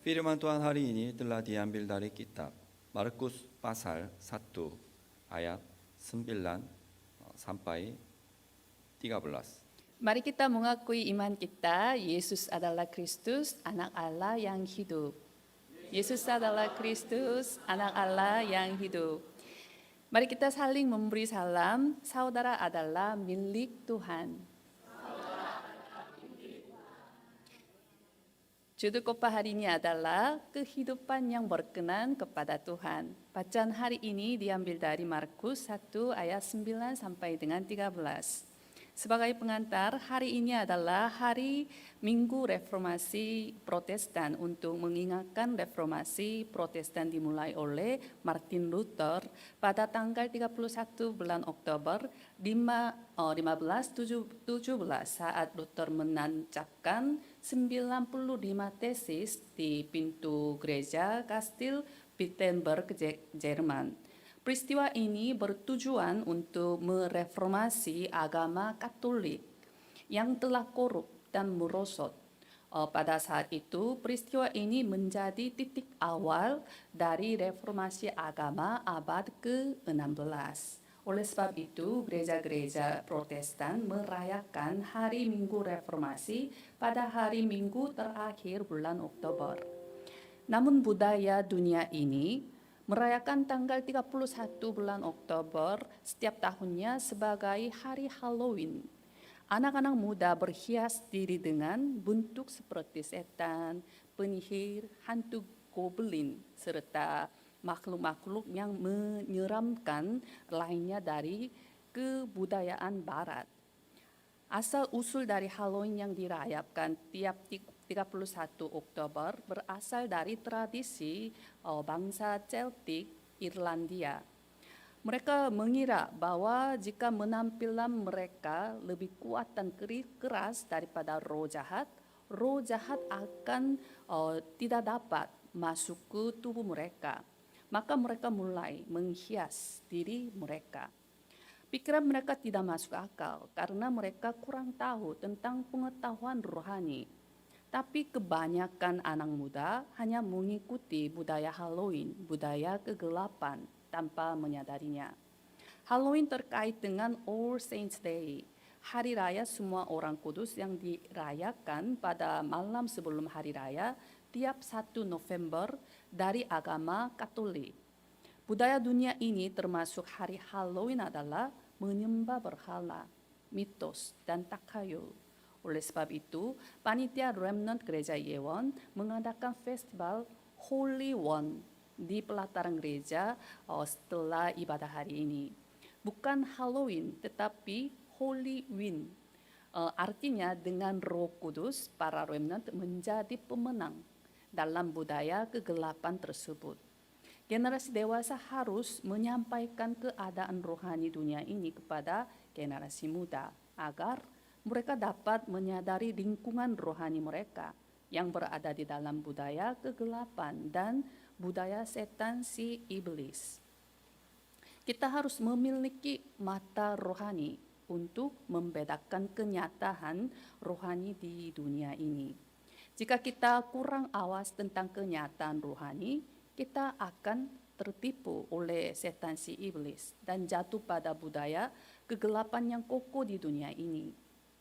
Firman Tuhan hari ini telah diambil dari kitab Markus pasal 1 ayat 9 sampai 13. Mari kita mengakui iman kita, Yesus adalah Kristus, anak Allah yang hidup. Yesus adalah Kristus, anak Allah yang hidup. Mari kita saling memberi salam, saudara adalah milik Tuhan. Judul khotbah hari ini adalah kehidupan yang berkenan kepada Tuhan. Bacaan hari ini diambil dari Markus 1 ayat 9 sampai dengan 13. Sebagai pengantar, hari ini adalah hari Minggu Reformasi Protestan untuk mengingatkan Reformasi Protestan dimulai oleh Martin Luther pada tanggal 31 bulan Oktober 1517 saat Luther menancapkan 95 tesis di pintu gereja Kastil Wittenberg, Jerman. Peristiwa ini bertujuan untuk mereformasi agama Katolik yang telah korup dan merosot. Pada saat itu, peristiwa ini menjadi titik awal dari reformasi agama abad ke-16. Oleh sebab itu, gereja-gereja Protestan merayakan hari Minggu Reformasi pada hari Minggu terakhir bulan Oktober. Namun budaya dunia ini merayakan tanggal 31 bulan Oktober setiap tahunnya sebagai hari Halloween. Anak-anak muda berhias diri dengan bentuk seperti setan, penyihir, hantu goblin, serta makhluk-makhluk yang menyeramkan lainnya dari kebudayaan barat. Asal-usul dari Halloween yang dirayakan tiap 31 Oktober berasal dari tradisi bangsa Celtic Irlandia. Mereka mengira bahwa jika penampilan mereka lebih kuat dan keras daripada roh jahat akan tidak dapat masuk ke tubuh mereka. Maka mereka mulai menghias diri mereka. Pikiran mereka tidak masuk akal karena mereka kurang tahu tentang pengetahuan rohani. Tapi kebanyakan anak muda hanya mengikuti budaya Halloween, budaya kegelapan, tanpa menyadarinya. Halloween terkait dengan All Saints Day, hari raya semua orang kudus yang dirayakan pada malam sebelum hari raya tiap 1 November dari agama Katolik. Budaya dunia ini termasuk hari Halloween adalah menyembah berhala, mitos, dan takhayul. Oleh sebab itu, panitia Remnant Gereja Yewon mengadakan festival Holy One di pelataran gereja setelah ibadah hari ini. Bukan Halloween, tetapi Holy Win. Artinya dengan Roh Kudus, para Remnant menjadi pemenang dalam budaya kegelapan tersebut. Generasi dewasa harus menyampaikan keadaan rohani dunia ini kepada generasi muda agar mereka dapat menyadari lingkungan rohani mereka yang berada di dalam budaya kegelapan dan budaya setan si iblis. Kita harus memiliki mata rohani untuk membedakan kenyataan rohani di dunia ini. Jika kita kurang awas tentang kenyataan rohani, kita akan tertipu oleh setan si iblis dan jatuh pada budaya kegelapan yang kokoh di dunia ini.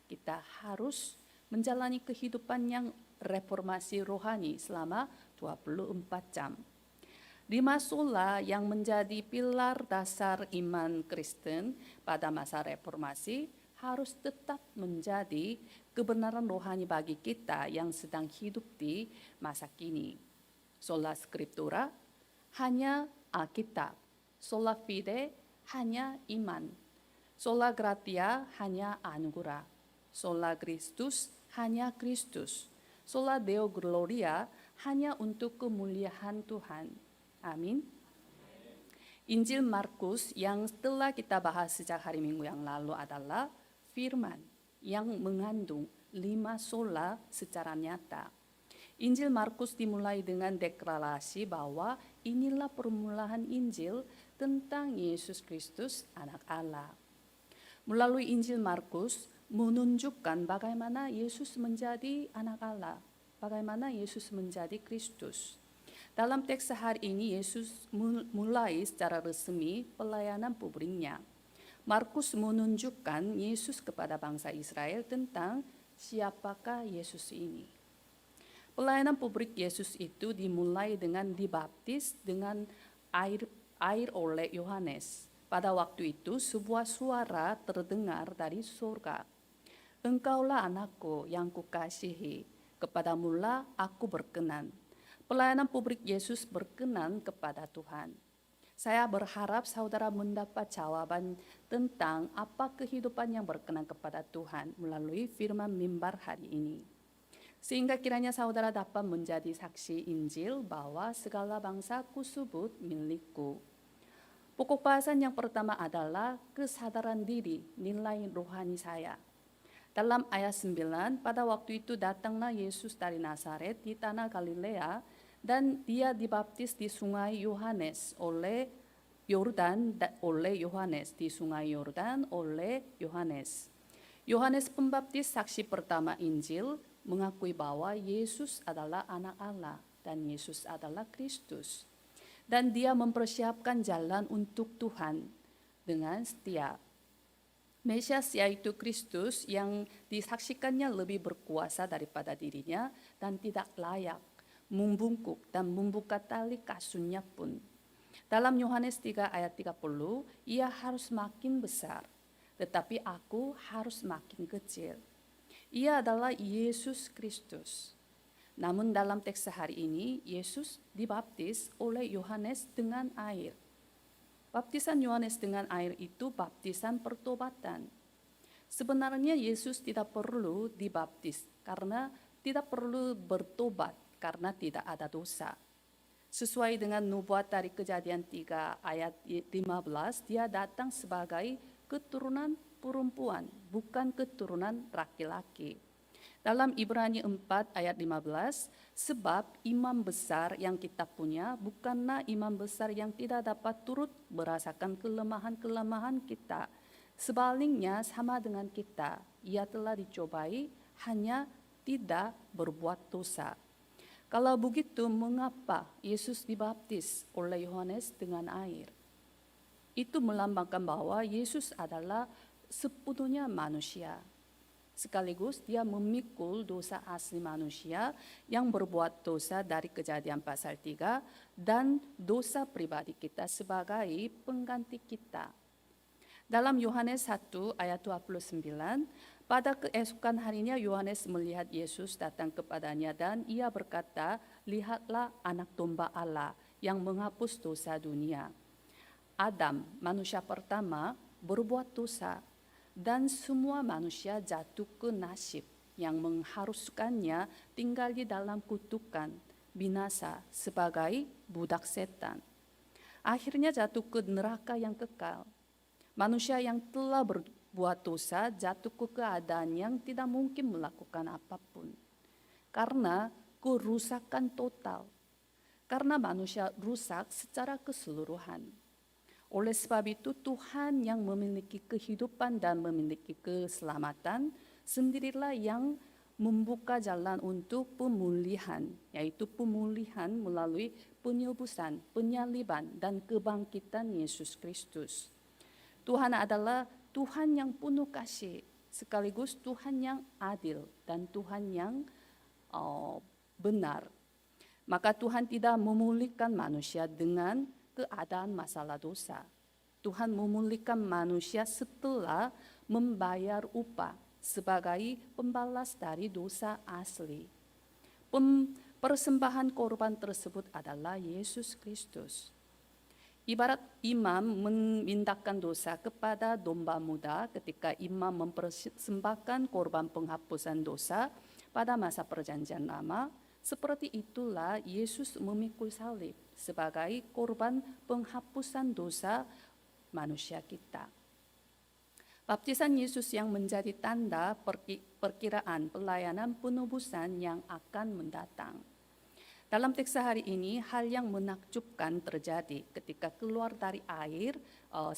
Kita harus menjalani kehidupan yang reformasi rohani selama 24 jam. 5 sola yang menjadi pilar dasar iman Kristen pada masa reformasi harus tetap menjadi kebenaran rohani bagi kita yang sedang hidup di masa kini. Sola Scriptura, hanya Alkitab. Sola Fide, hanya iman. Sola Gratia, hanya anugerah. Sola Christus, hanya Kristus. Sola Deo Gloria, hanya untuk kemuliaan Tuhan. Amin. Injil Markus yang telah kita bahas sejak hari Minggu yang lalu adalah firman yang mengandung 5 sola secara nyata. Injil Markus dimulai dengan deklarasi bahwa inilah permulaan Injil tentang Yesus Kristus, anak Allah. Melalui Injil Markus menunjukkan bagaimana Yesus menjadi anak Allah. bagaimana Yesus menjadi Kristus. Dalam teks hari ini Yesus mulai secara resmi pelayanan publiknya. Markus menunjukkan Yesus kepada bangsa Israel tentang siapakah Yesus ini. Pelayanan publik Yesus itu dimulai dengan dibaptis dengan air oleh Yohanes. Pada waktu itu sebuah suara terdengar dari surga. Engkaulah anakku yang kukasihi, kepadamulah aku berkenan. Pelayanan publik Yesus berkenan kepada Tuhan. Saya berharap saudara mendapat jawaban tentang apa kehidupan yang berkenan kepada Tuhan melalui firman mimbar hari ini. Sehingga kiranya saudara dapat menjadi saksi Injil bahwa segala bangsa kusebut milikku. Pokok bahasan yang pertama adalah kesadaran diri, nilai rohani saya. Dalam ayat 9, pada waktu itu datanglah Yesus dari Nazaret di tanah Galilea dan dia dibaptis di sungai Yohanes oleh Yohanes. Yohanes Pembaptis saksi pertama Injil mengakui bahwa Yesus adalah anak Allah dan Yesus adalah Kristus. Dan dia mempersiapkan jalan untuk Tuhan dengan setia. Mesias yaitu Kristus yang disaksikannya lebih berkuasa daripada dirinya dan tidak layak membungkuk dan membuka tali kasunnya pun. Dalam Yohanes 3 ayat 30, ia harus makin besar, tetapi aku harus makin kecil. Ia adalah Yesus Kristus. Namun dalam teks hari ini, Yesus dibaptis oleh Yohanes dengan air. Baptisan Yohanes dengan air itu baptisan pertobatan. Sebenarnya Yesus tidak perlu dibaptis karena tidak perlu bertobat karena tidak ada dosa. Sesuai dengan nubuat dari Kejadian 3 ayat 15, dia datang sebagai keturunan perempuan, bukan keturunan laki-laki. Dalam Ibrani 4 ayat 15, sebab imam besar yang kita punya bukanlah imam besar yang tidak dapat turut merasakan kelemahan-kelemahan kita. Sebaliknya sama dengan kita, ia telah dicobai hanya tidak berbuat dosa. Kalau begitu, mengapa Yesus dibaptis oleh Yohanes dengan air? Itu melambangkan bahwa Yesus adalah sepenuhnya manusia. Sekaligus dia memikul dosa asli manusia yang berbuat dosa dari Kejadian pasal 3 dan dosa pribadi kita sebagai pengganti kita. Dalam Yohanes 1 ayat 29, pada keesokan harinya Yohanes melihat Yesus datang kepadanya dan ia berkata, lihatlah anak domba Allah yang menghapus dosa dunia. Adam, manusia pertama, berbuat dosa dan semua manusia jatuh ke nasib yang mengharuskannya tinggal di dalam kutukan, binasa sebagai budak setan. Akhirnya jatuh ke neraka yang kekal. Manusia yang telah berbuat dosa jatuh ke keadaan yang tidak mungkin melakukan apapun. Karena kerusakan total. Karena manusia rusak secara keseluruhan. Oleh sebab itu Tuhan yang memiliki kehidupan dan memiliki keselamatan sendirilah yang membuka jalan untuk pemulihan, yaitu pemulihan melalui penebusan, penyaliban, dan kebangkitan Yesus Kristus. Tuhan adalah Tuhan yang penuh kasih, sekaligus Tuhan yang adil dan Tuhan yang benar. Maka Tuhan tidak memulihkan manusia dengan keadaan masalah dosa. Tuhan memulihkan manusia setelah membayar upah sebagai pembalas dari dosa asli. Persembahan korban tersebut adalah Yesus Kristus. Ibarat imam memindahkan dosa kepada domba muda ketika imam mempersembahkan korban penghapusan dosa pada masa Perjanjian Lama, seperti itulah Yesus memikul salib sebagai korban penghapusan dosa manusia kita. Baptisan Yesus yang menjadi tanda perkiraan pelayanan penebusan yang akan mendatang. Dalam teks hari ini, hal yang menakjubkan terjadi ketika keluar dari air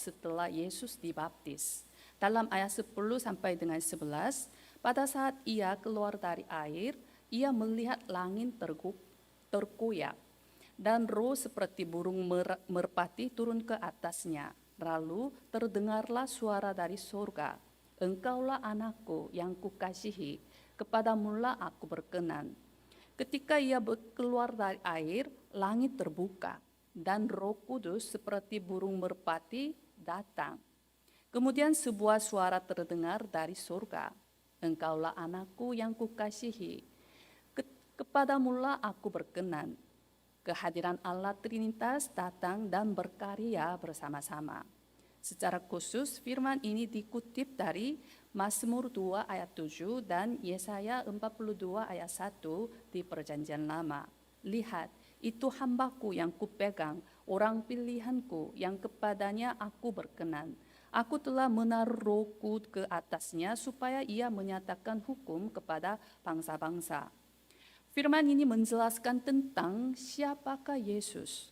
setelah Yesus dibaptis. Dalam ayat 10 sampai dengan 11, pada saat ia keluar dari air, ia melihat langit terkoyak, dan roh seperti burung merpati turun ke atasnya. Lalu terdengarlah suara dari surga, "Engkaulah anakku yang kukasihi, kepadamulah aku berkenan." Ketika ia keluar dari air, langit terbuka, dan Roh Kudus seperti burung merpati datang. Kemudian sebuah suara terdengar dari surga, "Engkaulah anakku yang kukasihi, kepadamulah aku berkenan." Kehadiran Allah Trinitas datang dan berkarya bersama-sama. Secara khusus firman ini dikutip dari Mazmur 2 ayat 7 dan Yesaya 42 ayat 1 di Perjanjian Lama. "Lihat, itu hambaku yang kupegang, orang pilihanku yang kepadanya aku berkenan. Aku telah menaruh rohku ke atasnya supaya ia menyatakan hukum kepada bangsa-bangsa." Firman ini menjelaskan tentang siapakah Yesus.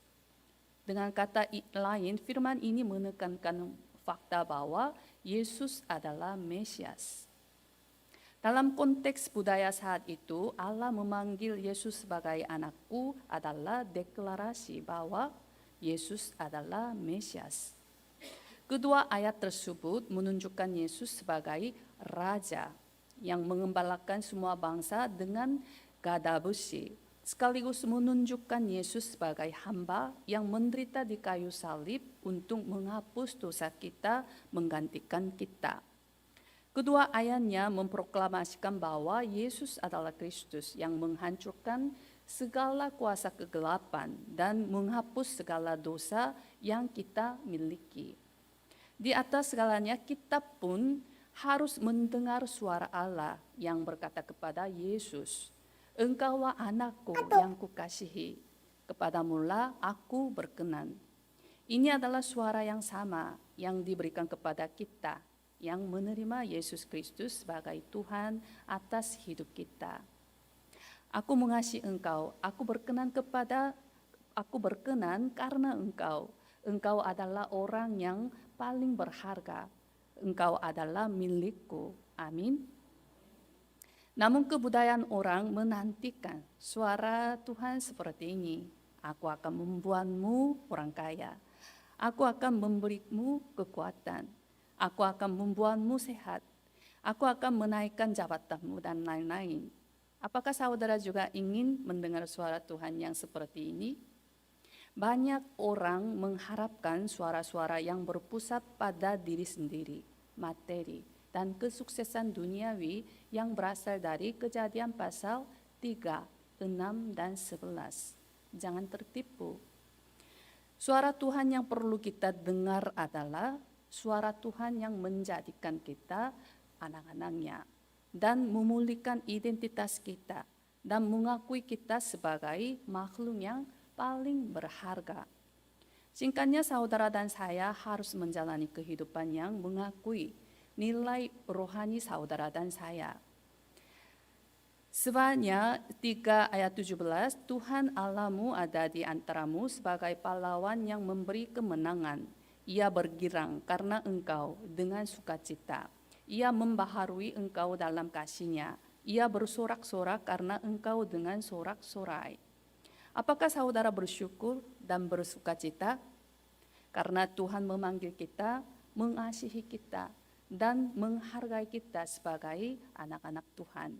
Dengan kata lain, firman ini menekankan fakta bahwa Yesus adalah Mesias. Dalam konteks budaya saat itu, Allah memanggil Yesus sebagai anakku adalah deklarasi bahwa Yesus adalah Mesias. Kedua ayat tersebut menunjukkan Yesus sebagai Raja yang mengembalakan semua bangsa dengan gada besi, sekaligus menunjukkan Yesus sebagai hamba yang menderita di kayu salib untuk menghapus dosa kita, menggantikan kita. Kedua ayatnya memproklamasikan bahwa Yesus adalah Kristus yang menghancurkan segala kuasa kegelapan dan menghapus segala dosa yang kita miliki. Di atas segalanya, kita pun harus mendengar suara Allah yang berkata kepada Yesus, "Engkaulah anakku yang kukasihi, kepadamulah aku berkenan." Ini adalah suara yang sama yang diberikan kepada kita yang menerima Yesus Kristus sebagai Tuhan atas hidup kita. "Aku mengasihi engkau, aku berkenan karena engkau adalah orang yang paling berharga, engkau adalah milikku." Amin. Namun kebudayaan orang menantikan suara Tuhan seperti ini, "Aku akan membuatmu orang kaya, aku akan memberimu kekuatan, aku akan membuatmu sehat, aku akan menaikkan jabatanmu," dan lain-lain. Apakah saudara juga ingin mendengar suara Tuhan yang seperti ini? Banyak orang mengharapkan suara-suara yang berpusat pada diri sendiri, materi, dan kesuksesan duniawi yang berasal dari Kejadian pasal 3, 6, dan 11. Jangan tertipu. Suara Tuhan yang perlu kita dengar adalah suara Tuhan yang menjadikan kita anak-anaknya dan memulihkan identitas kita dan mengakui kita sebagai makhluk yang paling berharga. Singkatnya, saudara dan saya harus menjalani kehidupan yang mengakui nilai rohani saudara dan saya. Sebanyak 3 ayat 17, "Tuhan Allahmu ada di antaramu sebagai pahlawan yang memberi kemenangan. Ia bergirang karena engkau dengan sukacita. Ia membaharui engkau dalam kasih-Nya. Ia bersorak-sorak karena engkau dengan sorak-sorai." Apakah saudara bersyukur dan bersukacita? Karena Tuhan memanggil kita, mengasihi kita, dan menghargai kita sebagai anak-anak Tuhan.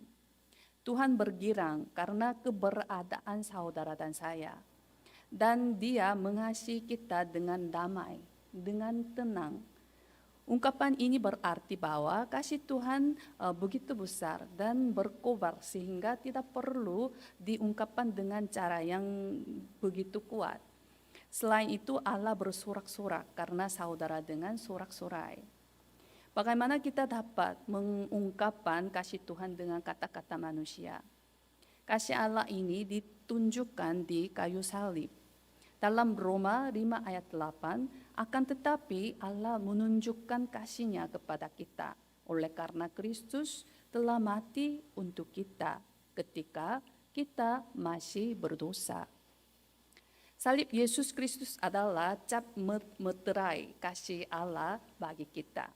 Tuhan bergirang karena keberadaan saudara dan saya. Dan Dia mengasihi kita dengan damai, dengan tenang. Ungkapan ini berarti bahwa kasih Tuhan begitu besar dan berkobar sehingga tidak perlu diungkapkan dengan cara yang begitu kuat. Selain itu, Allah bersorak-sorak karena saudara dengan sorak-sorai. Bagaimana kita dapat mengungkapkan kasih Tuhan dengan kata-kata manusia? Kasih Allah ini ditunjukkan di kayu salib. Dalam Roma 5 ayat 8, akan tetapi Allah menunjukkan kasih-Nya kepada kita oleh karena Kristus telah mati untuk kita ketika kita masih berdosa. Salib Yesus Kristus adalah cap meterai kasih Allah bagi kita.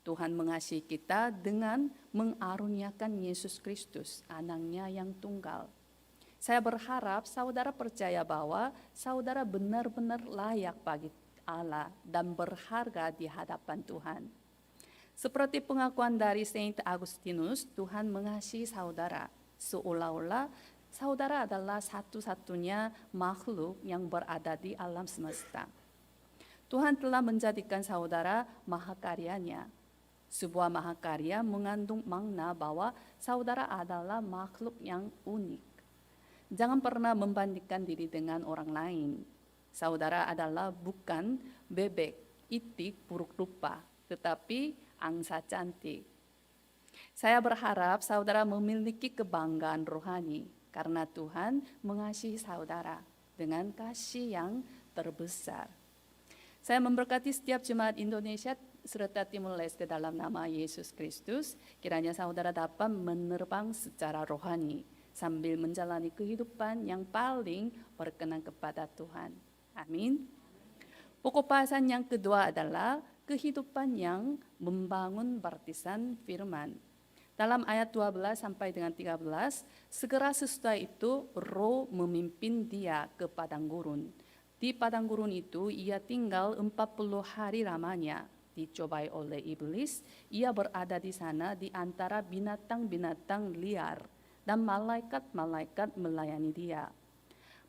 Tuhan mengasihi kita dengan mengaruniakan Yesus Kristus, anaknya yang tunggal. Saya berharap saudara percaya bahwa saudara benar-benar layak bagi Allah dan berharga di hadapan Tuhan. Seperti pengakuan dari Saint Augustinus, Tuhan mengasihi saudara, seolah-olah saudara adalah satu-satunya makhluk yang berada di alam semesta. Tuhan telah menjadikan saudara mahakaryanya. Sebuah mahakarya mengandung makna bahwa saudara adalah makhluk yang unik. Jangan pernah membandingkan diri dengan orang lain. Saudara adalah bukan bebek, itik, buruk rupa, tetapi angsa cantik. Saya berharap saudara memiliki kebanggaan rohani karena Tuhan mengasihi saudara dengan kasih yang terbesar. Saya memberkati setiap jemaat Indonesia serta Timur Leste dalam nama Yesus Kristus. Kiranya saudara dapat menerbang secara rohani sambil menjalani kehidupan yang paling berkenan kepada Tuhan. Amin. Pokok bahasan yang kedua adalah kehidupan yang membangun baptisan firman. Dalam ayat 12 sampai dengan 13, segera sesudah itu Roh memimpin dia ke padang gurun. Di padang gurun itu ia tinggal 40 hari lamanya. Dicobai oleh iblis, ia berada di sana di antara binatang-binatang liar dan malaikat-malaikat melayani dia.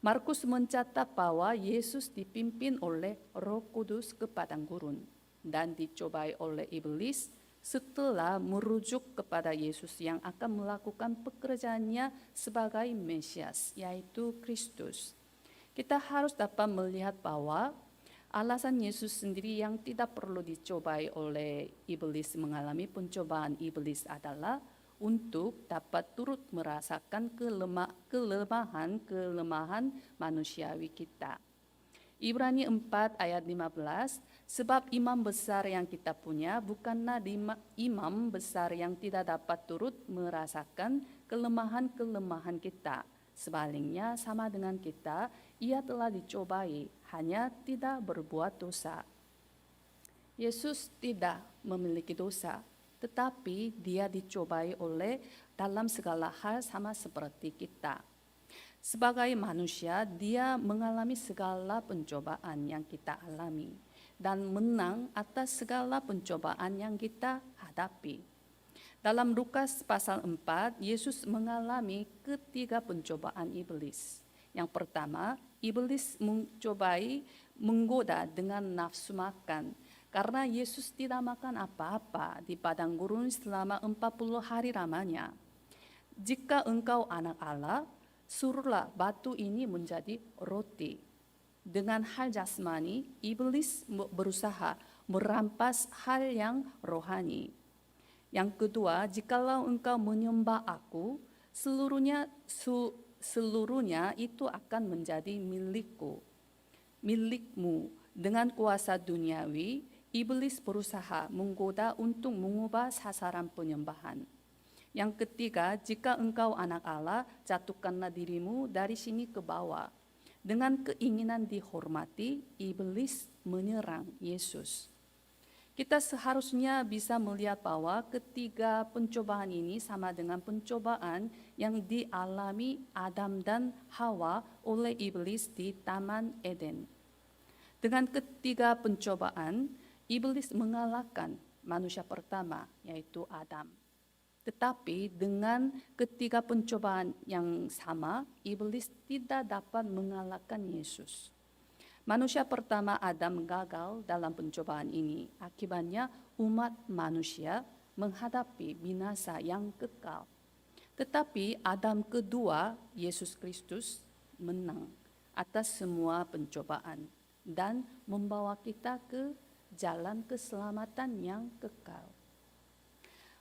Markus mencatat bahwa Yesus dipimpin oleh Roh Kudus ke padang gurun dan dicobai oleh iblis setelah merujuk kepada Yesus yang akan melakukan pekerjaannya sebagai Mesias, yaitu Kristus. Kita harus dapat melihat bahwa alasan Yesus sendiri yang tidak perlu dicobai oleh iblis mengalami pencobaan iblis adalah untuk dapat turut merasakan kelemahan manusiawi kita. Ibrani 4 ayat 15, sebab imam besar yang kita punya bukanlah imam besar yang tidak dapat turut merasakan kelemahan-kelemahan kita. Sebaliknya sama dengan kita, ia telah dicobai, hanya tidak berbuat dosa. Yesus tidak memiliki dosa, tetapi dia dicobai oleh dalam segala hal sama seperti kita. Sebagai manusia, dia mengalami segala pencobaan yang kita alami dan menang atas segala pencobaan yang kita hadapi. Dalam Lukas pasal 4, Yesus mengalami ketiga pencobaan iblis. Yang pertama, iblis menggoda dengan nafsu makan. Karena Yesus tidak makan apa-apa di padang gurun selama 40 hari lamanya. Jika engkau anak Allah, suruhlah batu ini menjadi roti. Dengan hal jasmani, iblis berusaha merampas hal yang rohani. Yang kedua, jikalau engkau menyembah aku, seluruhnya itu akan menjadi milikmu. Dengan kuasa duniawi, iblis berusaha menggoda untuk mengubah sasaran penyembahan. Yang ketiga, jika engkau anak Allah, jatuhkanlah dirimu dari sini ke bawah. Dengan keinginan dihormati, iblis menyerang Yesus. Kita seharusnya bisa melihat bahwa ketiga pencobaan ini sama dengan pencobaan yang dialami Adam dan Hawa oleh iblis di Taman Eden. Dengan ketiga pencobaan, iblis mengalahkan manusia pertama, yaitu Adam. Tetapi dengan ketiga pencobaan yang sama, iblis tidak dapat mengalahkan Yesus. Manusia pertama Adam gagal dalam pencobaan ini. Akibatnya umat manusia menghadapi binasa yang kekal. Tetapi Adam kedua, Yesus Kristus, menang atas semua pencobaan dan membawa kita ke jalan keselamatan yang kekal.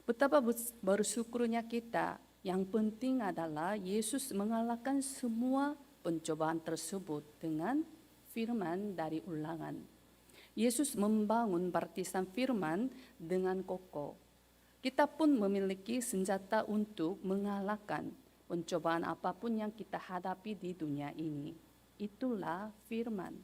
Betapa bersyukurnya kita. Yang penting adalah Yesus mengalahkan semua pencobaan tersebut dengan firman dari Ulangan. Yesus membangun baptisan firman dengan kokoh. Kita pun memiliki senjata untuk mengalahkan pencobaan apapun yang kita hadapi di dunia ini. Itulah firman.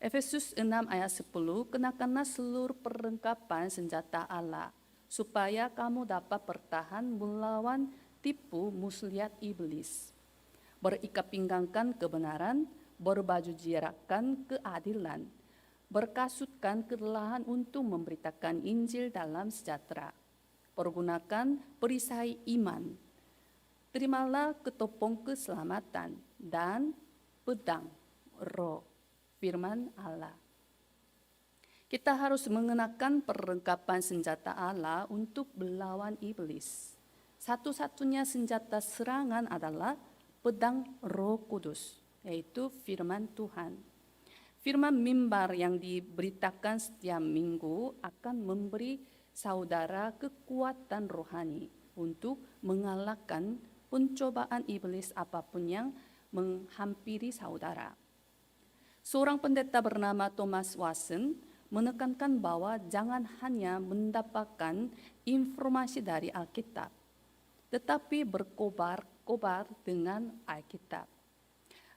Efesus 6 ayat 10, kenakanlah seluruh perlengkapan senjata Allah, supaya kamu dapat bertahan melawan tipu muslihat iblis. Berikat pinggangkan kebenaran, berbaju jirakan keadilan, berkasutkan kelelahan untuk memberitakan Injil dalam sejahtera. Pergunakan perisai iman. Terimalah ketopong keselamatan dan pedang roh, firman Allah. Kita harus mengenakan perlengkapan senjata Allah untuk melawan iblis. Satu-satunya senjata serangan adalah pedang Roh Kudus, yaitu firman Tuhan. Firman mimbar yang diberitakan setiap minggu akan memberi saudara kekuatan rohani untuk mengalahkan pencobaan iblis apapun yang menghampiri saudara. Seorang pendeta bernama Thomas Watson menekankan bahwa jangan hanya mendapatkan informasi dari Alkitab, tetapi berkobar-kobar dengan Alkitab.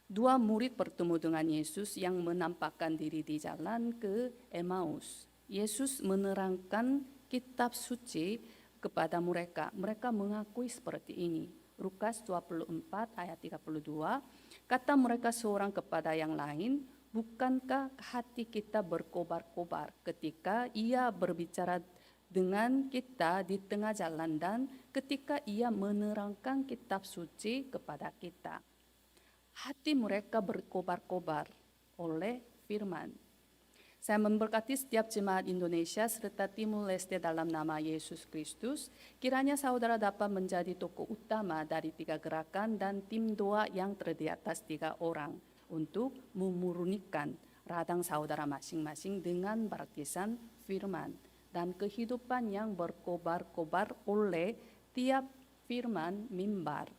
Dua murid bertemu dengan Yesus yang menampakkan diri di jalan ke Emmaus. Yesus menerangkan kitab suci kepada mereka. Mereka mengakui seperti ini. Lukas 24 ayat 32, kata mereka seorang kepada yang lain, bukankah hati kita berkobar-kobar ketika ia berbicara dengan kita di tengah jalan dan ketika ia menerangkan kitab suci kepada kita? Hati mereka berkobar-kobar oleh firman. Saya memberkati setiap jemaat Indonesia serta Timur Leste dalam nama Yesus Kristus. Kiranya saudara dapat menjadi tokoh utama dari 3 gerakan dan tim doa yang terdiri atas 3 orang untuk memurnikan radang saudara masing-masing dengan baptisan firman dan kehidupan yang berkobar-kobar oleh tiap firman mimbar.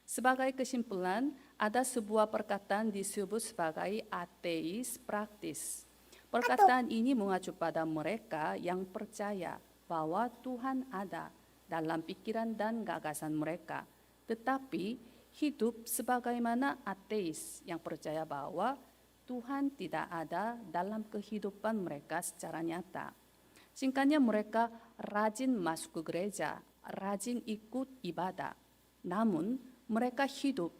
Sebagai kesimpulan, ada sebuah perkataan disebut sebagai ateis praktis. Perkataan ini mengacu pada mereka yang percaya bahwa Tuhan ada dalam pikiran dan gagasan mereka, tetapi hidup sebagaimana ateis yang percaya bahwa Tuhan tidak ada dalam kehidupan mereka secara nyata. Singkatnya, mereka rajin masuk ke gereja, rajin ikut ibadah, namun mereka hidup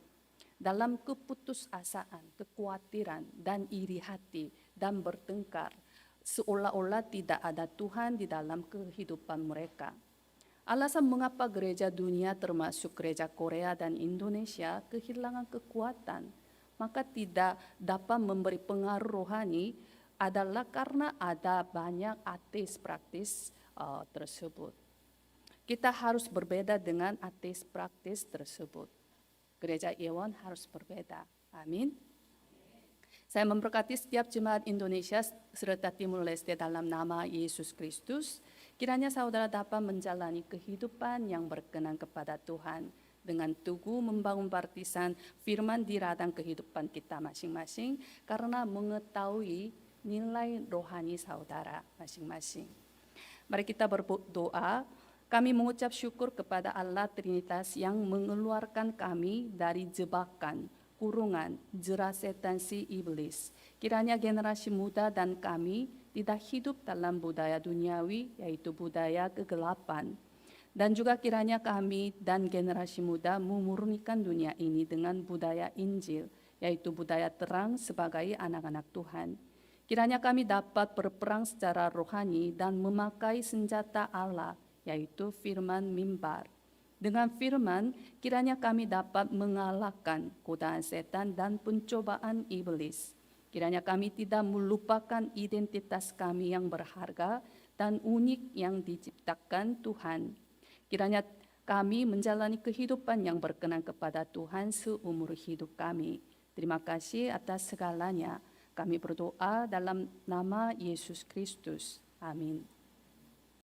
dalam keputusasaan, kekhawatiran, dan iri hati, dan bertengkar, seolah-olah tidak ada Tuhan di dalam kehidupan mereka. Alasan mengapa gereja dunia termasuk gereja Korea dan Indonesia kehilangan kekuatan, maka tidak dapat memberi pengaruh rohani adalah karena ada banyak ateis praktis tersebut. Kita harus berbeda dengan ateis praktis tersebut. Gereja Ewon harus berbeda. Amin. Saya memberkati setiap jemaat Indonesia serta Timur Leste dalam nama Yesus Kristus. Kiranya saudara dapat menjalani kehidupan yang berkenan kepada Tuhan dengan teguh membangun baptisan firman di radang kehidupan kita masing-masing karena mengetahui nilai rohani saudara masing-masing. Mari kita berdoa. Kami mengucap syukur kepada Allah Trinitas yang mengeluarkan kami dari jebakan, kurungan, jerat setan si iblis. Kiranya generasi muda dan kami tidak hidup dalam budaya duniawi, yaitu budaya kegelapan. Dan juga kiranya kami dan generasi muda memurnikan dunia ini dengan budaya Injil, yaitu budaya terang sebagai anak-anak Tuhan. Kiranya kami dapat berperang secara rohani dan memakai senjata Allah, yaitu firman mimbar. Dengan firman, kiranya kami dapat mengalahkan godaan setan dan pencobaan iblis. Kiranya kami tidak melupakan identitas kami yang berharga dan unik yang diciptakan Tuhan. Kiranya kami menjalani kehidupan yang berkenan kepada Tuhan seumur hidup kami. Terima kasih atas segalanya. Kami berdoa dalam nama Yesus Kristus. Amin.